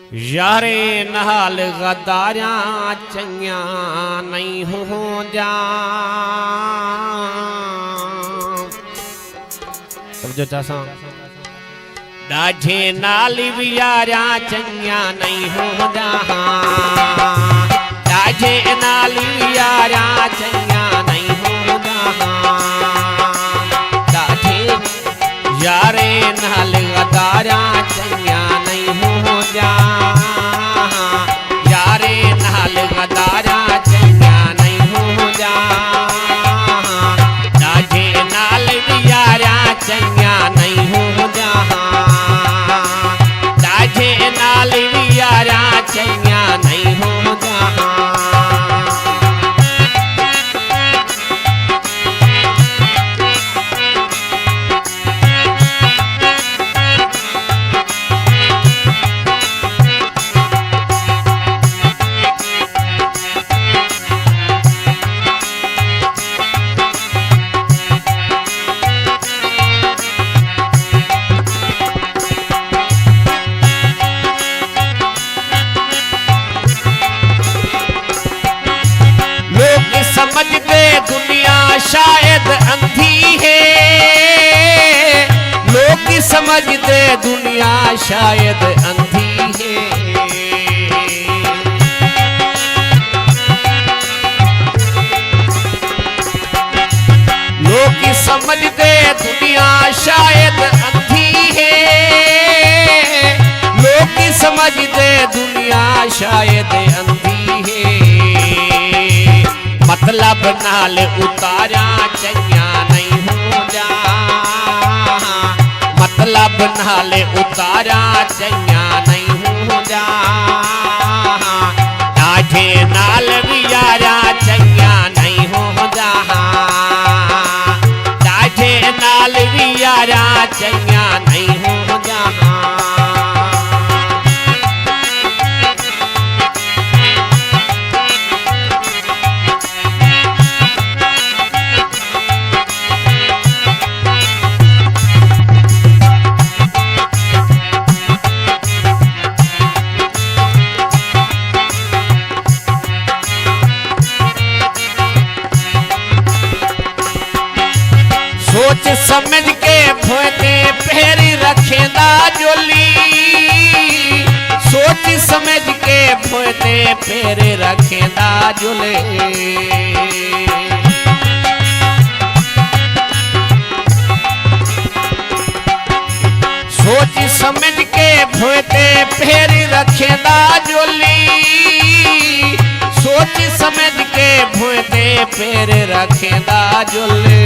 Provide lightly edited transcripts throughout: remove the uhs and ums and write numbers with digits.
यारे नाल गदारिया चंगिया नहीं हो जा। समझो चासा डाझे नाल भी यारिया चंगिया नहीं हो जा। डाझे नाल भी यारिया चंगिया नहीं हो जा। डाझे यारे नाल गदारिया चंगिया नहीं हो जा। यारे नाल गदारिया चंगिया नहीं हो जा। डाझे नाल भी यारिया चंगिया नहीं हो जा। डाझे नाल भी यारिया चंगिया नहीं हो जा। समझते दुनिया शायद अंधी है। लोग समझते दुनिया शायद अंधी है। लोग समझते दुनिया शायद अंधी है। लोग समझते दुनिया शायद अंधी है। मतलब नाल उतारा चंगिया नहीं हो जा। मतलब नाल उतारा चंगिया नहीं हो जा। डाझे नाल भी यारा चंगिया नहीं हो जा। डाझे नाल भी यारा चंगिया नहीं हो जा। सोच समझ के भोते पैर रखेदा जोली। सोच समझ के भोते पैर रखेदा जोले। सोच समझ के भोते पैर रखेदा जोली। सोच समझ के भोते पैर रखेदा जोले।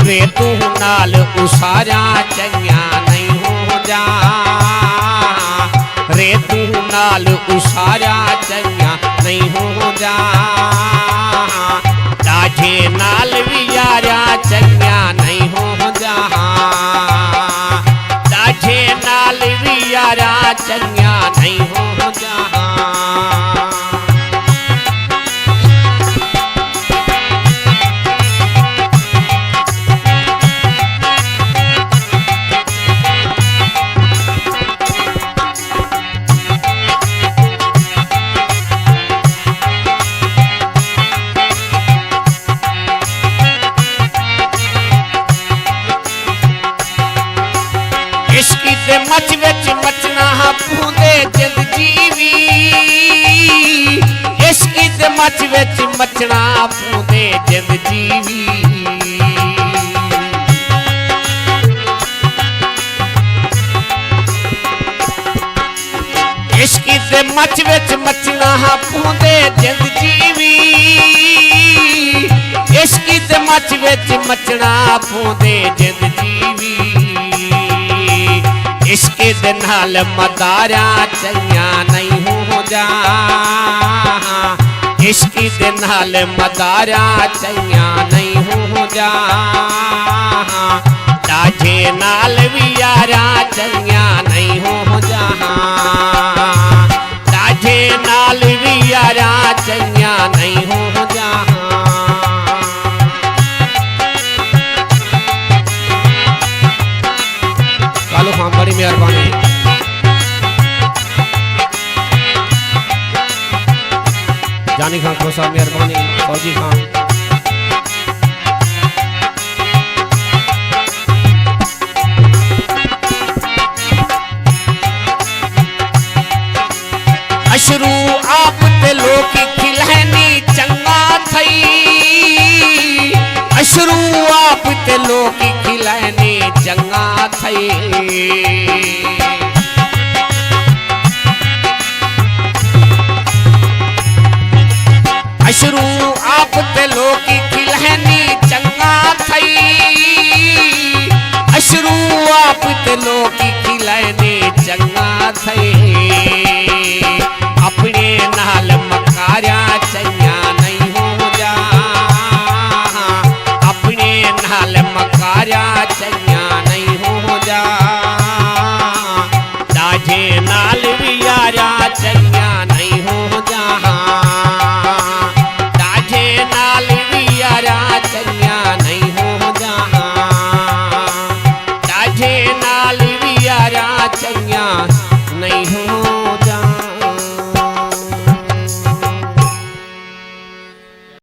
रे तू नाल उसारा चंगिया नहीं हो जा। रे तू नाल उसारा चंगिया नहीं हो जा। डाझे नाल भी यारा चंगिया नहीं हो जा। डाझे नाल भी यारा चंगिया नहीं हो जा। इश्की ते मच विच मचना पूंदे जिंद जीवी। इश्की ते मच विच मचना पूंदे जिंद जीवी। इश्की ते मच विच मचना पूंदे जिंद जीवी। इश्की ते मच विच मचना पूंदे जिंद जीवी। इश्के दे नाल मदारा चंगिया नहीं हो जा। इश्के दे नाल मदारा चंगिया नहीं हो जा। डाझे नाल भी यारा चंगिया नहीं हो जा। डाझे नाल भी यारा चंगिया नहीं हो जा। कालू हाँ बड़ी मेहरबानी। ताली खां कोसा मेहरबानी फौजी खां। अशरू आप ते लोग खिलहनी चंगा थई, अशरू आप ते लोग खिलहनी चंगा थई। अशरू आप ते लोग खिलहनी चंगा थई, अशरू आप ते लोग खिलहनी चंगा थई। अपने नाल मकारिया चंगा नहीं हो जा, अपने नाल मकारिया चंगा नहीं हो जा। दाजे नाल